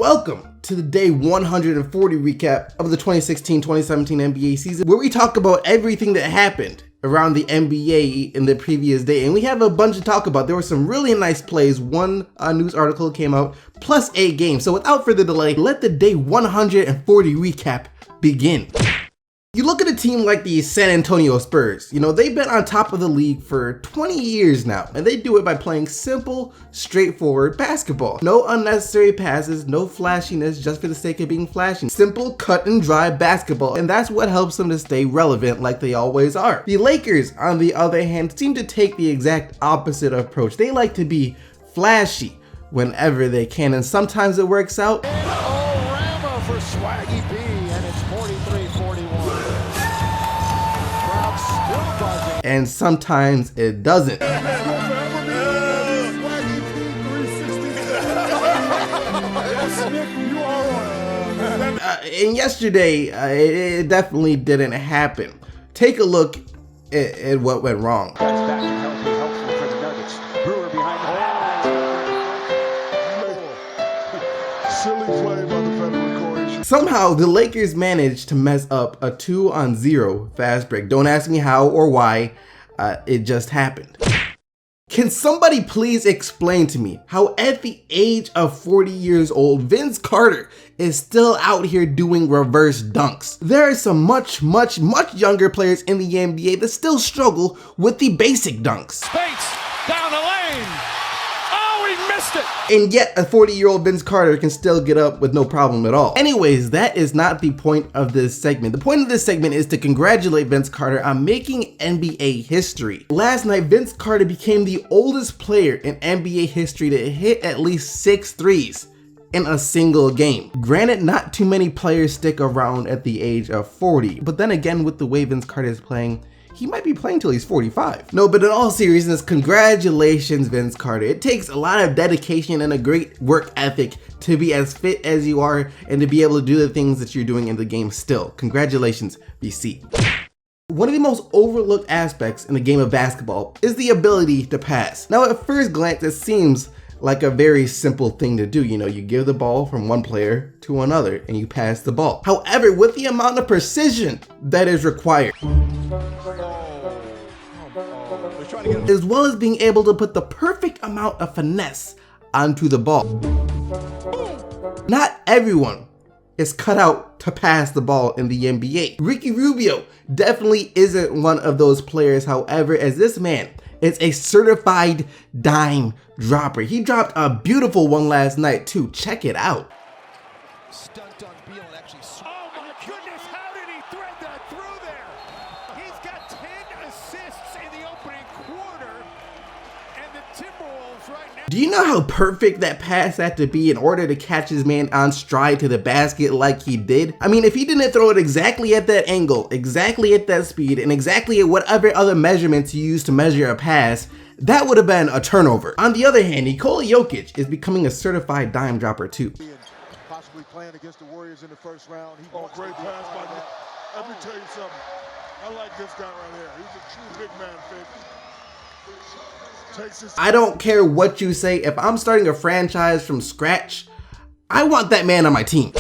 Welcome to the day 140 recap of the 2016-2017 NBA season, where we talk about everything that happened around the NBA in the previous day. And we have a bunch to talk about. There were some really nice plays. One news article came out, plus 8 games. So without further delay, let the day 140 recap begin. You look at a team like the San Antonio Spurs. You know, they've been on top of the league for 20 years now, and they do it by playing simple, straightforward basketball. No unnecessary passes, no flashiness just for the sake of being flashy. Simple, cut and dry basketball, and that's what helps them to stay relevant like they always are. The Lakers, on the other hand, seem to take the exact opposite approach. They like to be flashy whenever they can, and sometimes it works out. Rama for Swaggy B, and it's 43-41. Crowd still buzzing. And sometimes it doesn't. And yesterday, it definitely didn't happen. Take a look at what went wrong. Back and healthy, helpful for the Nuggets. Brewer behind the silly play by the Federal Court. Somehow, the Lakers managed to mess up a 2-on-0 fast break. Don't ask me how or why, it just happened. Can somebody please explain to me how at the age of 40 years old, Vince Carter is still out here doing reverse dunks? There are some much younger players in the NBA that still struggle with the basic dunks. Spates down the lane. Oh, he missed it. And yet a 40-year-old Vince Carter can still get up with no problem at all. Anyways, that is not the point of this segment. The point of this segment is to congratulate Vince Carter on making NBA history. Last night, Vince Carter became the oldest player in NBA history to hit at least 6 threes in a single game. Granted, not too many players stick around at the age of 40, but then again, with the way Vince Carter is playing, he might be playing till he's 45. No, but in all seriousness, congratulations, Vince Carter. It takes a lot of dedication and a great work ethic to be as fit as you are and to be able to do the things that you're doing in the game still. Congratulations, BC. One of the most overlooked aspects in the game of basketball is the ability to pass. Now, at first glance, it seems like a very simple thing to do. You know, you give the ball from one player to another and you pass the ball. However, with the amount of precision that is required, as well as being able to put the perfect amount of finesse onto the ball, not everyone is cut out to pass the ball in the NBA. Ricky Rubio definitely isn't one of those players, however, as this man is a certified dime dropper. He dropped a beautiful one last night too. Check it out. Stunt on Beal and actually. Oh my goodness, how did he thread that through there? He's got 10 assists in the opening quarter, and the Timberwolves right now. Do you know how perfect that pass had to be in order to catch his man on stride to the basket like he did? I mean, if he didn't throw it exactly at that angle, exactly at that speed, and exactly at whatever other measurements you use to measure a pass, that would have been a turnover. On the other hand, Nikola Jokic is becoming a certified dime dropper too. Possibly playing against the Warriors in the first round. Great pass by him. Let me tell you something. I like this guy right here. He's a true big man, I don't care what you say. If I'm starting a franchise from scratch, I want that man on my team.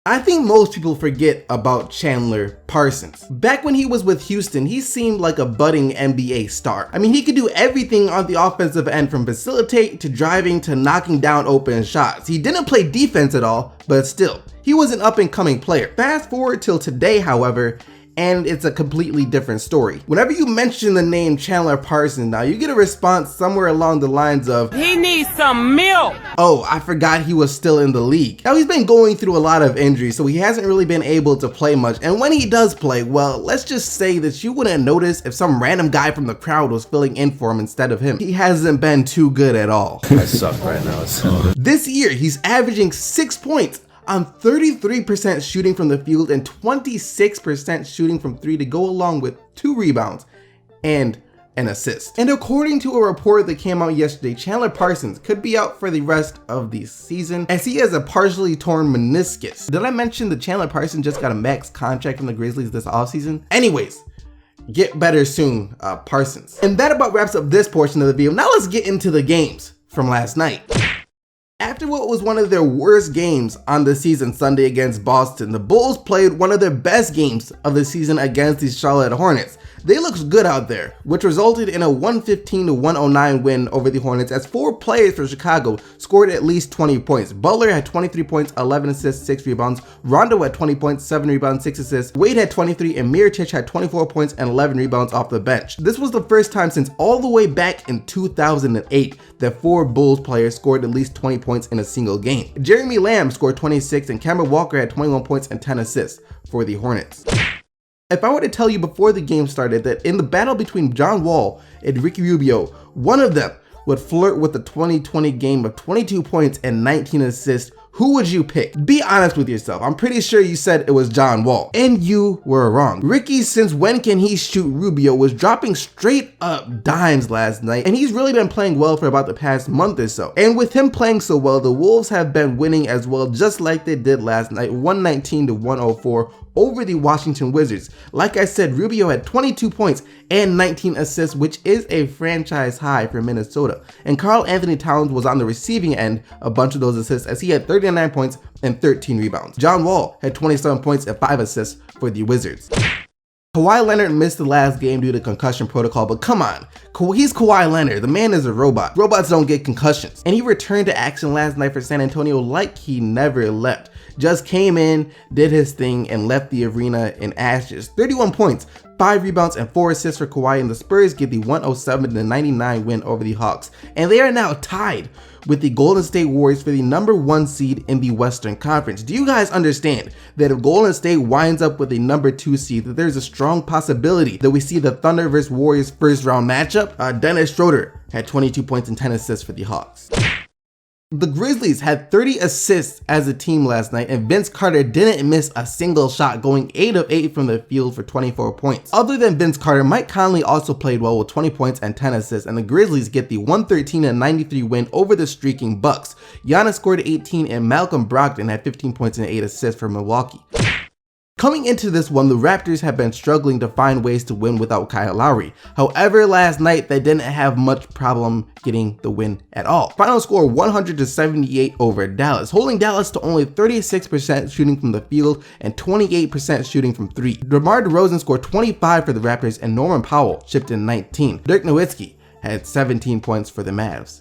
I think most people forget about Chandler Parsons. Back when he was with Houston, he seemed like a budding NBA star. I mean, he could do everything on the offensive end, from facilitate to driving to knocking down open shots. He didn't play defense at all, but still, he was an up-and-coming player. Fast forward till today, however, and it's a completely different story. Whenever you mention the name Chandler Parsons now, you get a response somewhere along the lines of, "He needs some milk." Oh, I forgot he was still in the league. Now, he's been going through a lot of injuries, so he hasn't really been able to play much. And when he does play, well, let's just say that you wouldn't notice if some random guy from the crowd was filling in for him instead of him. He hasn't been too good at all. I suck right now. This year, he's averaging 6 points on 33% shooting from the field and 26% shooting from 3 to go along with 2 rebounds and an assist. And according to a report that came out yesterday, Chandler Parsons could be out for the rest of the season as he has a partially torn meniscus. Did I mention that Chandler Parsons just got a max contract from the Grizzlies this offseason? Anyways, get better soon, Parsons. And that about wraps up this portion of the video. Now let's get into the games from last night. After what was one of their worst games on the season Sunday against Boston, the Bulls played one of their best games of the season against the Charlotte Hornets. They looked good out there, which resulted in a 115-109 win over the Hornets as 4 players for Chicago scored at least 20 points. Butler had 23 points, 11 assists, 6 rebounds. Rondo had 20 points, 7 rebounds, 6 assists. Wade had 23 and Mirotic had 24 points and 11 rebounds off the bench. This was the first time since all the way back in 2008 that 4 Bulls players scored at least 20 points in a single game. Jeremy Lamb scored 26 and Kemba Walker had 21 points and 10 assists for the Hornets. If I were to tell you before the game started that in the battle between John Wall and Ricky Rubio, one of them would flirt with the 2020 game of 22 points and 19 assists, who would you pick? Be honest with yourself. I'm pretty sure you said it was John Wall, and you were wrong. Ricky, since when can he shoot Rubio, was dropping straight up dimes last night, and he's really been playing well for about the past month or so. And with him playing so well, the Wolves have been winning as well, just like they did last night, 119-104 over the Washington Wizards. Like I said, Rubio had 22 points and 19 assists, which is a franchise high for Minnesota. And Karl Anthony Towns was on the receiving end a bunch of those assists as he had 39 points and 13 rebounds. John Wall had 27 points and 5 assists for the Wizards. Kawhi Leonard missed the last game due to concussion protocol, but come on, he's Kawhi Leonard. The man is a robot. Robots don't get concussions. And he returned to action last night for San Antonio like he never left. Just came in, did his thing, and left the arena in ashes. 31 points, 5 rebounds, and 4 assists for Kawhi, and the Spurs get the 107-99 win over the Hawks. And they are now tied with the Golden State Warriors for the #1 seed in the Western Conference. Do you guys understand that if Golden State winds up with a #2 seed, that there's a strong possibility that we see the Thunder vs. Warriors first round matchup? Dennis Schroeder had 22 points and 10 assists for the Hawks. The Grizzlies had 30 assists as a team last night, and Vince Carter didn't miss a single shot, going 8 of 8 from the field for 24 points. Other than Vince Carter, Mike Conley also played well with 20 points and 10 assists, and the Grizzlies get the 113-93 win over the streaking Bucks. Giannis scored 18 and Malcolm Brogdon had 15 points and 8 assists for Milwaukee. Coming into this one, the Raptors have been struggling to find ways to win without Kyle Lowry. However, last night they didn't have much problem getting the win at all. Final score 100-78 over Dallas, holding Dallas to only 36% shooting from the field and 28% shooting from 3. DeMar DeRozan scored 25 for the Raptors and Norman Powell chipped in 19. Dirk Nowitzki had 17 points for the Mavs.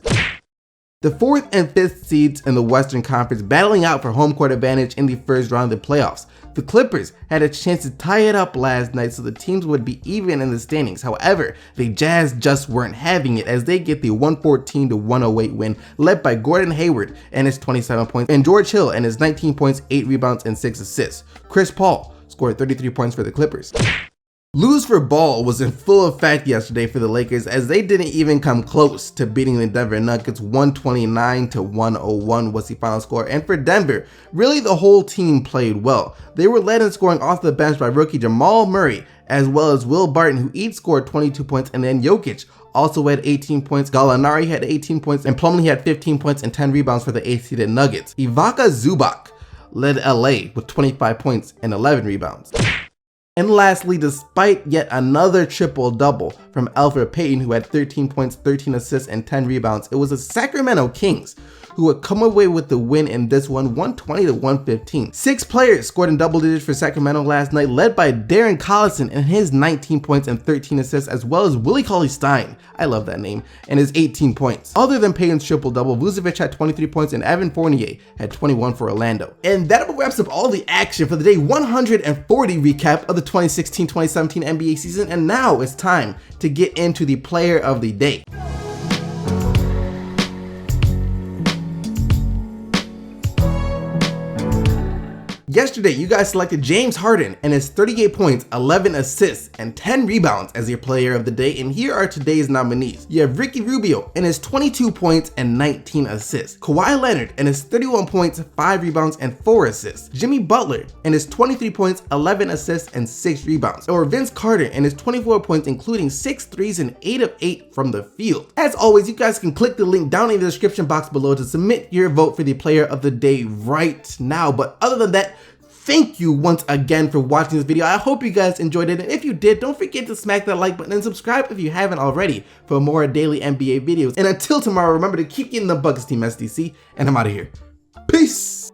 The 4th and 5th seeds in the Western Conference battling out for home court advantage in the first round of the playoffs. The Clippers had a chance to tie it up last night so the teams would be even in the standings. However, the Jazz just weren't having it as they get the 114-108 win led by Gordon Hayward and his 27 points and George Hill and his 19 points, 8 rebounds, and 6 assists. Chris Paul scored 33 points for the Clippers. Lose for Ball was in full effect yesterday for the Lakers as they didn't even come close to beating the Denver Nuggets. 129-101 was the final score, and for Denver, really the whole team played well. They were led in scoring off the bench by rookie Jamal Murray as well as Will Barton, who each scored 22 points, and then Jokic also had 18 points, Gallinari had 18 points, and Plumlee had 15 points and 10 rebounds for the 8th-seeded Nuggets. Ivica Zubac led LA with 25 points and 11 rebounds. And lastly, despite yet another triple-double from Elfrid Payton, who had 13 points, 13 assists, and 10 rebounds, it was the Sacramento Kings who would come away with the win in this one, 120-115. 6 players scored in double digits for Sacramento last night, led by Darren Collison and his 19 points and 13 assists, as well as Willie Cauley-Stein, I love that name, and his 18 points. Other than Payton's triple-double, Vucevic had 23 points and Evan Fournier had 21 for Orlando. And that wraps up all the action for the day 140 recap of the 2016-2017 NBA season, and now it's time to get into the player of the day. Yesterday, you guys selected James Harden and his 38 points, 11 assists, and 10 rebounds as your player of the day, and here are today's nominees. You have Ricky Rubio and his 22 points and 19 assists. Kawhi Leonard and his 31 points, 5 rebounds, and 4 assists. Jimmy Butler and his 23 points, 11 assists, and 6 rebounds. Or Vince Carter and his 24 points, including 6 threes and 8 of 8 from the field. As always, you guys can click the link down in the description box below to submit your vote for the player of the day right now. But other than that, thank you once again for watching this video. I hope you guys enjoyed it, and if you did, don't forget to smack that like button and subscribe if you haven't already for more daily NBA videos. And until tomorrow, remember to keep getting the buckets, Team SDC, and I'm out of here. Peace!